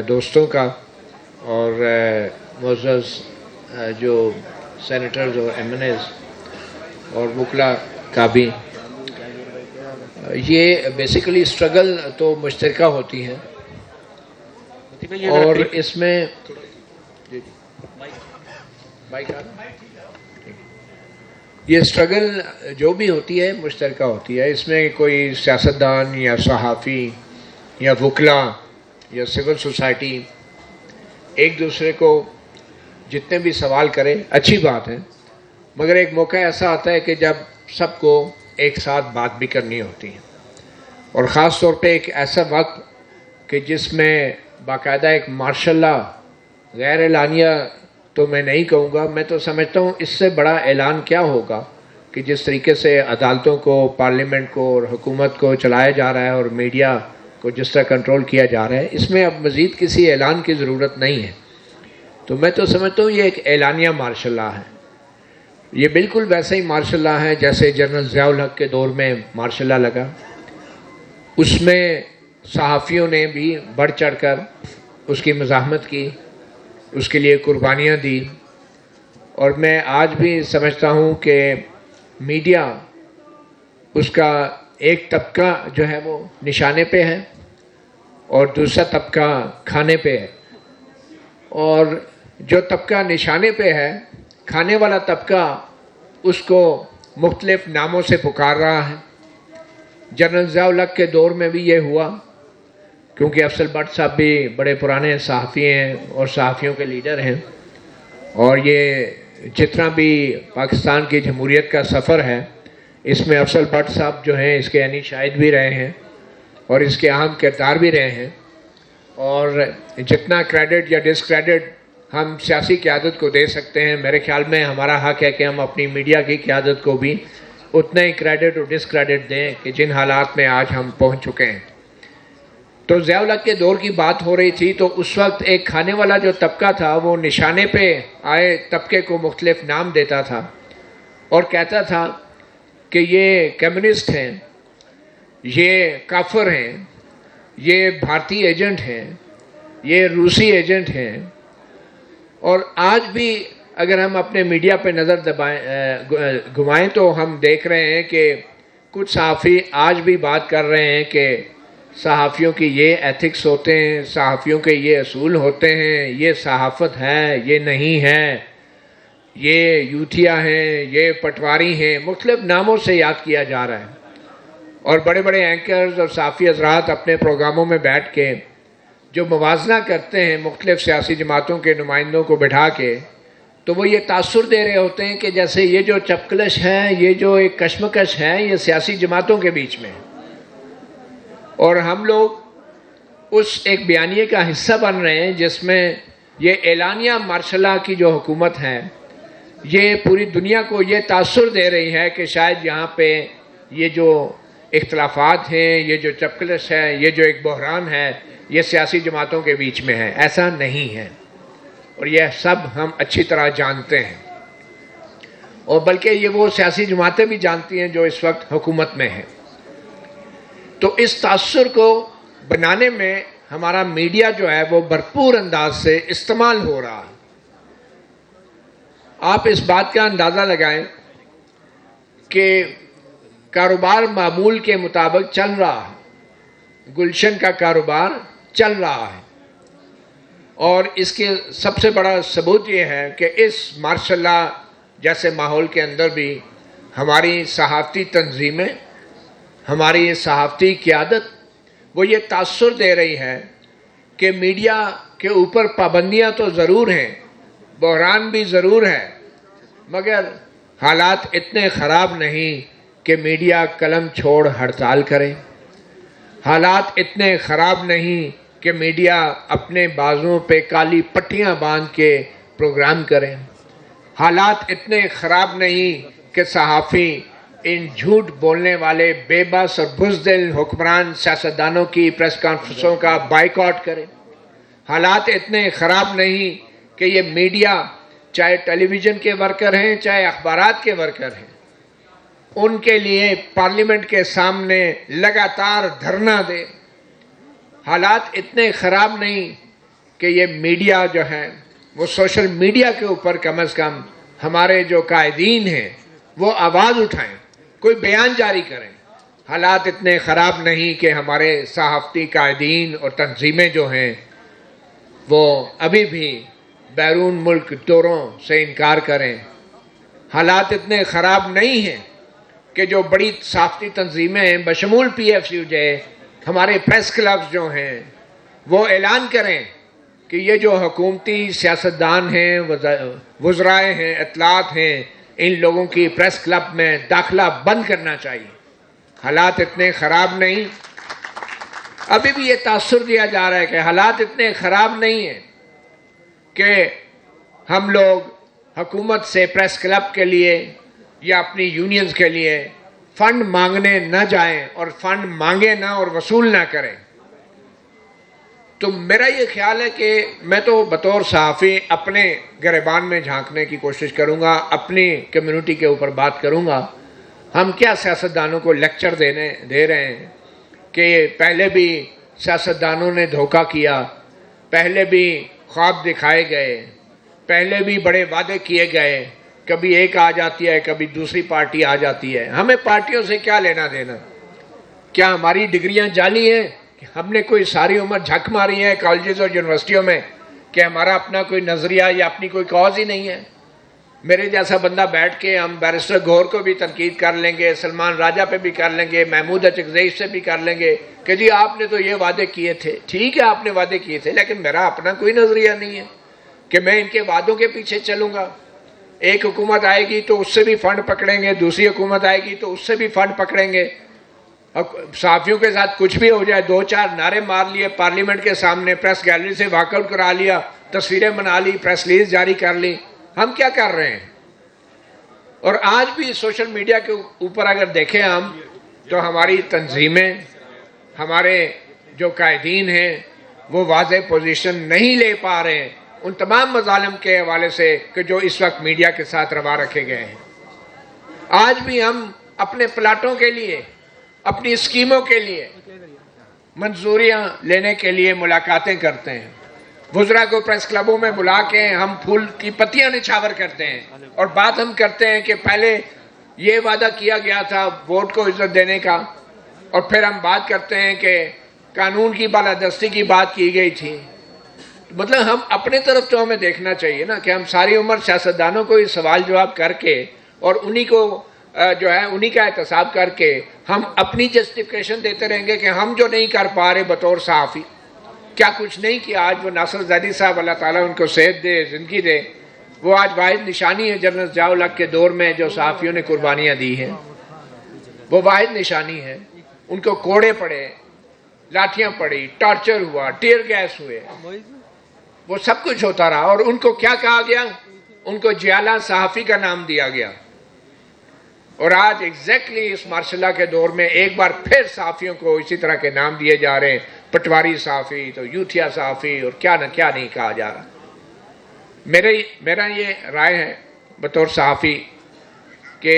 دوستوں کا اور معزز جو سینیٹرز اور ایم این ایز اور وکلا کا بھی، یہ بیسیکلی اسٹرگل تو مشترکہ ہوتی ہیں اور اس میں یہ اسٹرگل جو بھی ہوتی ہے مشترکہ ہوتی ہے. اس میں کوئی سیاستدان یا صحافی یا وکلا یا سول سوسائٹی ایک دوسرے کو جتنے بھی سوال کرے اچھی بات ہے، مگر ایک موقع ایسا آتا ہے کہ جب سب کو ایک ساتھ بات بھی کرنی ہوتی ہے، اور خاص طور پہ ایک ایسا وقت کہ جس میں باقاعدہ ایک مارشل لا، غیر اعلانیہ تو میں نہیں کہوں گا، میں تو سمجھتا ہوں اس سے بڑا اعلان کیا ہوگا کہ جس طریقے سے عدالتوں کو، پارلیمنٹ کو اور حکومت کو چلایا جا رہا ہے اور میڈیا کو جس طرح کنٹرول کیا جا رہا ہے، اس میں اب مزید کسی اعلان کی ضرورت نہیں ہے. تو میں تو سمجھتا ہوں یہ ایک اعلانیہ مارشل لا ہے. یہ بالکل ویسا ہی مارشل لا ہے جیسے جنرل ضیاء الحق کے دور میں مارشل لا لگا. اس میں صحافیوں نے بھی بڑھ چڑھ کر اس کی مزاحمت کی، اس کے لیے قربانیاں دی، اور میں آج بھی سمجھتا ہوں کہ میڈیا اس کا ایک طبقہ جو ہے وہ نشانے پہ ہے اور دوسرا طبقہ کھانے پہ ہے. اور جو طبقہ نشانے پہ ہے، کھانے والا طبقہ، اس کو مختلف ناموں سے پکار رہا ہے. جنرل ضیاء الحق کے دور میں بھی یہ ہوا، کیونکہ افضل بٹ صاحب بھی بڑے پرانے صحافی ہیں اور صحافیوں کے لیڈر ہیں، اور یہ جتنا بھی پاکستان کی جمہوریت کا سفر ہے اس میں افضل بٹ صاحب جو ہیں اس کے عینی شاہد بھی رہے ہیں اور اس کے اہم کردار بھی رہے ہیں. اور جتنا کریڈٹ یا ڈس کریڈٹ ہم سیاسی قیادت کو دے سکتے ہیں، میرے خیال میں ہمارا حق ہے کہ ہم اپنی میڈیا کی قیادت کو بھی اتنا ہی کریڈٹ اور ڈس کریڈٹ دیں کہ جن حالات میں آج ہم پہنچ چکے ہیں. تو ضیاء الحق کے دور کی بات ہو رہی تھی، تو اس وقت ایک کھانے والا جو طبقہ تھا وہ نشانے پہ آئے طبقے کو مختلف نام دیتا تھا اور کہتا تھا کہ یہ کمیونسٹ ہیں، یہ کافر ہیں، یہ بھارتی ایجنٹ ہیں، یہ روسی ایجنٹ ہیں. اور آج بھی اگر ہم اپنے میڈیا پہ نظر گھمائیں تو ہم دیکھ رہے ہیں کہ کچھ صحافی آج بھی بات کر رہے ہیں کہ صحافیوں کی یہ ایتھکس ہوتے ہیں، صحافیوں کے یہ اصول ہوتے ہیں، یہ صحافت ہے، یہ نہیں ہے، یہ یوتھیا ہیں، یہ پٹواری ہیں، مختلف ناموں سے یاد کیا جا رہا ہے. اور بڑے بڑے اینکرز اور صحافی حضرات اپنے پروگراموں میں بیٹھ کے جو موازنہ کرتے ہیں مختلف سیاسی جماعتوں کے نمائندوں کو بٹھا کے، تو وہ یہ تاثر دے رہے ہوتے ہیں کہ جیسے یہ جو چپکلش ہے، یہ جو ایک کشمکش ہے، یہ سیاسی جماعتوں کے بیچ میں ہے. اور ہم لوگ اس ایک بیانیے کا حصہ بن رہے ہیں جس میں یہ اعلانیہ مارشل لا کی جو حکومت ہے یہ پوری دنیا کو یہ تاثر دے رہی ہے کہ شاید یہاں پہ یہ جو اختلافات ہیں، یہ جو چپکلش ہے، یہ جو ایک بحران ہے، یہ سیاسی جماعتوں کے بیچ میں ہے. ایسا نہیں ہے، اور یہ سب ہم اچھی طرح جانتے ہیں، اور بلکہ یہ وہ سیاسی جماعتیں بھی جانتی ہیں جو اس وقت حکومت میں ہیں. تو اس تاثر کو بنانے میں ہمارا میڈیا جو ہے وہ بھرپور انداز سے استعمال ہو رہا ہے. آپ اس بات کا اندازہ لگائیں کہ کاروبار معمول کے مطابق چل رہا ہے، گلشن کا کاروبار چل رہا ہے، اور اس کے سب سے بڑا ثبوت یہ ہے کہ اس مارشل لا جیسے ماحول کے اندر بھی ہماری صحافتی تنظیمیں، ہماری صحافتی قیادت وہ یہ تاثر دے رہی ہے کہ میڈیا کے اوپر پابندیاں تو ضرور ہیں، بحران بھی ضرور ہے، مگر حالات اتنے خراب نہیں کہ میڈیا قلم چھوڑ ہڑتال کرے. حالات اتنے خراب نہیں کہ میڈیا اپنے بازوؤں پہ کالی پٹیاں باندھ کے پروگرام کریں. حالات اتنے خراب نہیں کہ صحافی ان جھوٹ بولنے والے بے بس اور بزدل حکمران سیاستدانوں کی پریس کانفرنسوں کا بائیکاٹ کریں. حالات اتنے خراب نہیں کہ یہ میڈیا چاہے ٹیلی ویژن کے ورکر ہیں چاہے اخبارات کے ورکر ہیں، ان کے لیے پارلیمنٹ کے سامنے لگاتار دھرنا دے. حالات اتنے خراب نہیں کہ یہ میڈیا جو ہے وہ سوشل میڈیا کے اوپر کم از کم ہمارے جو قائدین ہیں وہ آواز اٹھائیں، کوئی بیان جاری کریں۔ حالات اتنے خراب نہیں کہ ہمارے صحافتی قائدین اور تنظیمیں جو ہیں وہ ابھی بھی بیرون ملک دوروں سے انکار کریں۔ حالات اتنے خراب نہیں ہیں کہ جو بڑی صحافتی تنظیمیں ہیں بشمول پی ایف یو جے، ہمارے پریس کلبز جو ہیں وہ اعلان کریں کہ یہ جو حکومتی سیاستدان ہیں، وزرائے ہیں، اطلاعات ہیں، ان لوگوں کی پریس کلب میں داخلہ بند کرنا چاہیے۔ حالات اتنے خراب نہیں، ابھی بھی یہ تاثر دیا جا رہا ہے کہ حالات اتنے خراب نہیں ہیں کہ ہم لوگ حکومت سے پریس کلب کے لیے یا اپنی یونینز کے لیے فنڈ مانگنے نہ جائیں اور فنڈ مانگے نہ اور وصول نہ کریں۔ تو میرا یہ خیال ہے کہ میں تو بطور صحافی اپنے گریبان میں جھانکنے کی کوشش کروں گا، اپنی کمیونٹی کے اوپر بات کروں گا۔ ہم کیا سیاستدانوں کو لیکچر دے رہے ہیں کہ پہلے بھی سیاستدانوں نے دھوکہ کیا، پہلے بھی خواب دکھائے گئے، پہلے بھی بڑے وعدے کیے گئے، کبھی ایک آ جاتی ہے، کبھی دوسری پارٹی آ جاتی ہے۔ ہمیں پارٹیوں سے کیا لینا دینا؟ کیا ہماری ڈگریاں جعلی ہیں؟ ہم نے کوئی ساری عمر جھک ماری ہے کالجز اور یونیورسٹیوں میں کہ ہمارا اپنا کوئی نظریہ یا اپنی کوئی کاز ہی نہیں ہے؟ میرے جیسا بندہ بیٹھ کے ہم بیرسٹر گور کو بھی تنقید کر لیں گے، سلمان راجہ پہ بھی کر لیں گے، محمود اچکزئی سے بھی کر لیں گے کہ جی آپ نے تو یہ وعدے کیے تھے۔ ٹھیک ہے آپ نے وعدے کیے تھے، لیکن میرا اپنا کوئی نظریہ نہیں ہے کہ میں ان کے وعدوں کے پیچھے چلوں گا۔ ایک حکومت آئے گی تو اس سے بھی فنڈ پکڑیں گے، دوسری حکومت آئے گی تو اس سے بھی فنڈ پکڑیں گے۔ صحافیوں کے ساتھ کچھ بھی ہو جائے، دو چار نعرے مار لیے پارلیمنٹ کے سامنے، پریس گیلری سے واک آؤٹ کرا لیا، تصویریں بنا لی، پریس ریلیز جاری کر لی۔ ہم کیا کر رہے ہیں؟ اور آج بھی سوشل میڈیا کے اوپر اگر دیکھیں ہم تو ہماری تنظیمیں، ہمارے جو قائدین ہیں وہ واضح پوزیشن نہیں لے پا رہے ہیں ان تمام مظالم کے حوالے سے کہ جو اس وقت میڈیا کے ساتھ روا رکھے گئے ہیں۔ آج بھی ہم اپنے پلاٹوں کے لیے، اپنی اسکیموں کے لیے منظوریاں لینے کے لیے ملاقاتیں کرتے ہیں، وزراء کو پریس کلبوں میں بلا کے ہم پھول کی پتیاں نچھاور کرتے ہیں اور بات ہم کرتے ہیں کہ پہلے یہ وعدہ کیا گیا تھا ووٹ کو عزت دینے کا، اور پھر ہم بات کرتے ہیں کہ قانون کی بالادستی کی بات کی گئی تھی۔ مطلب ہم اپنے طرف تو ہمیں دیکھنا چاہیے نا کہ ہم ساری عمر سیاستدانوں کو یہ سوال جواب کر کے اور انہی کو جو ہے انہی کا احتساب کر کے ہم اپنی جسٹیفیکیشن دیتے رہیں گے کہ ہم جو نہیں کر پا رہے بطور صحافی، کیا کچھ نہیں کیا۔ آج وہ ناصر زیدی صاحب، اللہ تعالیٰ ان کو صحت دے، زندگی دے، وہ آج واحد نشانی ہے جنرل ضیاء الحق کے دور میں جو صحافیوں نے قربانیاں دی ہیں، وہ واحد نشانی ہے۔ ان کو کوڑے پڑے، لاٹھیاں پڑی، ٹارچر ہوا، ٹیئر گیس ہوئے، وہ سب کچھ ہوتا رہا، اور ان کو کیا کہا گیا؟ ان کو جیالہ صحافی کا نام دیا گیا۔ اور آج ایگزیکٹلی اس مارشل لا کے دور میں ایک بار پھر صحافیوں کو اسی طرح کے نام دیے جا رہے ہیں، پٹواری صحافی، تو یوتھیا صحافی، اور کیا نہ کیا نہیں کہا جا رہا۔ میرا یہ رائے ہے بطور صحافی کہ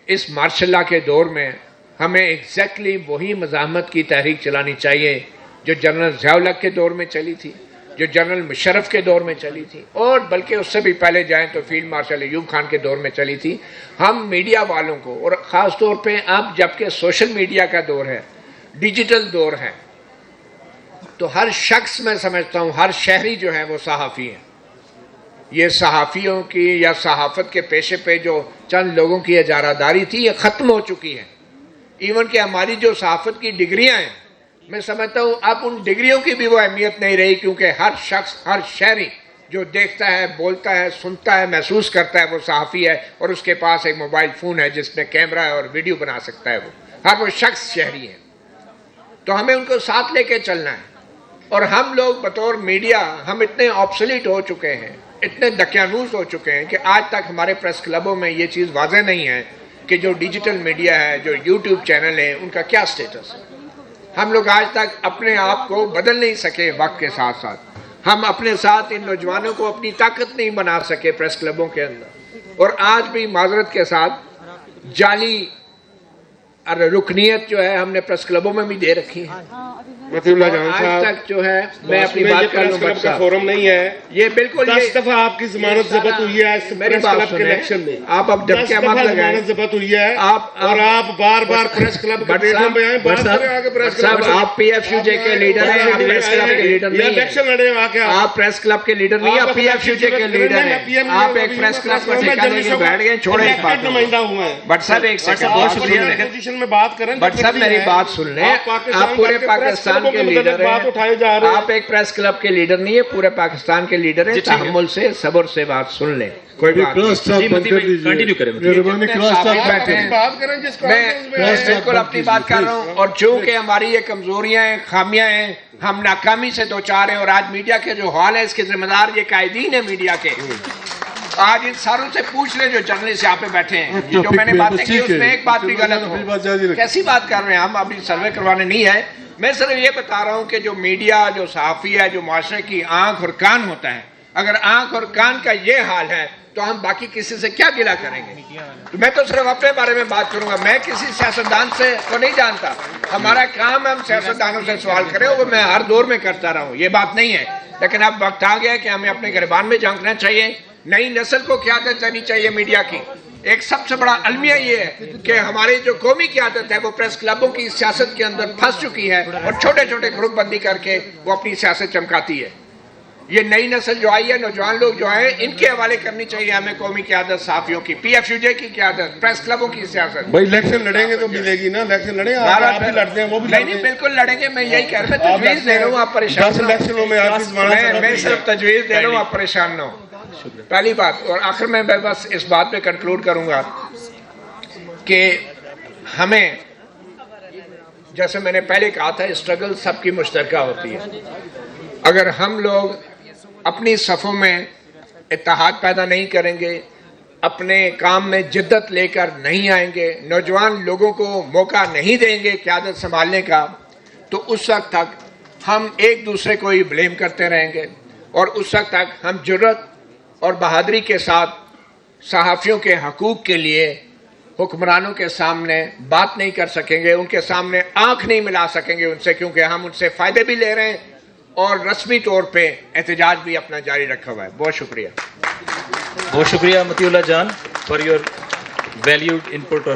اس مارشل لا کے دور میں ہمیں ایگزیکٹلی وہی مزاحمت کی تحریک چلانی چاہیے جو جنرل ضیاء الحق کے دور میں چلی تھی، جو جنرل مشرف کے دور میں چلی تھی، اور بلکہ اس سے بھی پہلے جائیں تو فیلڈ مارشل ایوب خان کے دور میں چلی تھی۔ ہم میڈیا والوں کو، اور خاص طور پہ اب جبکہ سوشل میڈیا کا دور ہے، ڈیجیٹل دور ہے، تو ہر شخص، میں سمجھتا ہوں ہر شہری جو ہے وہ صحافی ہے۔ یہ صحافیوں کی یا صحافت کے پیشے پہ جو چند لوگوں کی اجارہ داری تھی، یہ ختم ہو چکی ہے۔ ایون کہ ہماری جو صحافت کی ڈگریاں ہیں، میں سمجھتا ہوں اب ان ڈگریوں کی بھی وہ اہمیت نہیں رہی، کیونکہ ہر شخص، ہر شہری جو دیکھتا ہے، بولتا ہے، سنتا ہے، محسوس کرتا ہے، وہ صحافی ہے، اور اس کے پاس ایک موبائل فون ہے جس میں کیمرہ ہے اور ویڈیو بنا سکتا ہے۔ ہر وہ شخص شہری ہے، تو ہمیں ان کو ساتھ لے کے چلنا ہے۔ اور ہم لوگ بطور میڈیا ہم اتنے آبسلیٹ ہو چکے ہیں، اتنے دقیانوس ہو چکے ہیں کہ آج تک ہمارے پریس کلبوں میں یہ چیز واضح نہیں ہے کہ جو ڈیجیٹل میڈیا ہے، جو یوٹیوب چینل ہے، ان کا کیا سٹیٹس ہے۔ ہم لوگ آج تک اپنے آپ کو بدل نہیں سکے وقت کے ساتھ ساتھ، ہم اپنے ساتھ ان نوجوانوں کو اپنی طاقت نہیں بنا سکے پریس کلبوں کے اندر، اور آج بھی معذرت کے ساتھ جعلی رکنیت جو ہے ہم نے پریس کلبوں میں بھی دے رکھی ہے۔ مطیع اللہ جان آج صاحب تک جو ہے میں اپنی بات کر لوں کلب کا فورم نہیں ہے. یہ بالکل 10 دفعہ آپ کی ضمانت ضبط ہوئی ہے پریس کلب کے الیکشن میں. آپ اب ڈبکے مت لگائیں. ضمانت ضبط ہوئی ہے اور آپ بار بار پریس کلب کے پلیٹفارم پہ آئیں. بات کریں آگے پریس کلب. آپ پی ایف یو جے کے لیڈر ہیں, آپ پریس کلب کے لیڈر نہیں ہیں. الیکشن لڑے آ کے آپ پریس کلب کے لیڈر نہیں, آپ پی ایف یو جے کے لیڈر ہیں. آپ ایک پریس کلب کا ٹھیکہ لے کے بیٹھ گئے. چھوڑیں اس بات نمائندہ ہوا ہے. بٹ صاحب ایک سیکنڈ پوزیشن میں بات کریں. بٹ صاحب میری بات سن لیں. آپ پورے پاکستان کے لیڈر ہیں, آپ ایک پریس کلب کے لیڈر نہیں ہے, پورے پاکستان کے لیڈر ہیں. تحمل سے صبر سے بات سن لیں, کوئی بات کنٹینیو کریں. میں بالکل اپنی بات کر رہا ہوں. اور چونکہ ہماری یہ کمزوریاں ہیں, خامیاں ہیں, ہم ناکامی سے دوچار ہیں, اور آج میڈیا کے جو حال ہے اس کے ذمہ دار یہ قائدین ہیں میڈیا کے. آج ان ساروں سے پوچھ لیں جو جرنلسٹ یہاں پہ بیٹھے ہیں, جو میں نے باتیں کی اس میں ایک بات بھی غلط ہو. کیسی بات کر رہے ہیں ہم؟ ابھی سروے کروانے نہیں ہے. میں صرف یہ بتا رہا ہوں کہ جو میڈیا, جو صحافی ہے, جو معاشرے کی آنکھ اور کان ہوتا ہے, اگر آنکھ اور کان کا یہ حال ہے تو ہم باقی کسی سے کیا گلہ کریں گے؟ تو میں تو صرف اپنے بارے میں بات کروں گا. میں کسی سیاستدان سے کو نہیں جانتا. ہمارا کام ہے ہم سیاستدانوں سے سوال کریں, وہ میں ہر دور میں کرتا رہا ہوں, یہ بات نہیں ہے. لیکن اب وقت آ گیا کہ ہمیں اپنے گریبان میں جھانکنا چاہیے. نئی نسل کو قیادت دینی چاہیے میڈیا کی. ایک سب سے بڑا المیہ یہ ہے کہ ہماری جو قومی قیادت ہے وہ پریس کلبوں کی سیاست کے اندر پھنس چکی ہے, اور چھوٹے چھوٹے گروپ بندی کر کے وہ اپنی سیاست چمکاتی ہے. یہ نئی نسل جو آئی ہے, نوجوان لوگ جو ہیں, ان کے حوالے کرنی چاہیے ہمیں قومی قیادت, صحافیوں کی, پی ایف یو جے کی قیادت, پریس کلبوں کی سیاست. بھائی الیکشن لڑیں گے تو ملے گی نا. الیکشن لڑیں, آپ بھی لڑتے ہیں, وہ بھی لڑتے ہیں. نہیں, بالکل لڑیں گے. میں یہی کہہ رہا ہوں, میں تجویز دے رہا ہوں, آپ پریشان نہ ہوں. الیکشنوں میں آپ کی ضمانت میں صرف تجویز دے رہا ہوں, آپ پریشان نہ ہوں. پہلی بات. اور آخر میں بس اس بات پہ کنکلوڈ کروں گا کہ ہمیں, جیسے میں نے پہلے کہا تھا, اسٹرگل سب کی مشترکہ ہوتی ہے. اگر ہم لوگ اپنی صفوں میں اتحاد پیدا نہیں کریں گے, اپنے کام میں جدت لے کر نہیں آئیں گے, نوجوان لوگوں کو موقع نہیں دیں گے قیادت سنبھالنے کا, تو اس وقت تک ہم ایک دوسرے کو ہی بلیم کرتے رہیں گے. اور اس وقت تک ہم جرأت اور بہادری کے ساتھ صحافیوں کے حقوق کے لیے حکمرانوں کے سامنے بات نہیں کر سکیں گے, ان کے سامنے آنکھ نہیں ملا سکیں گے ان سے, کیونکہ ہم ان سے فائدے بھی لے رہے ہیں اور رسمی طور پہ احتجاج بھی اپنا جاری رکھا ہوا ہے. بہت شکریہ. بہت شکریہ مطیع اللہ جان فار یور ویلیوڈ انپٹ.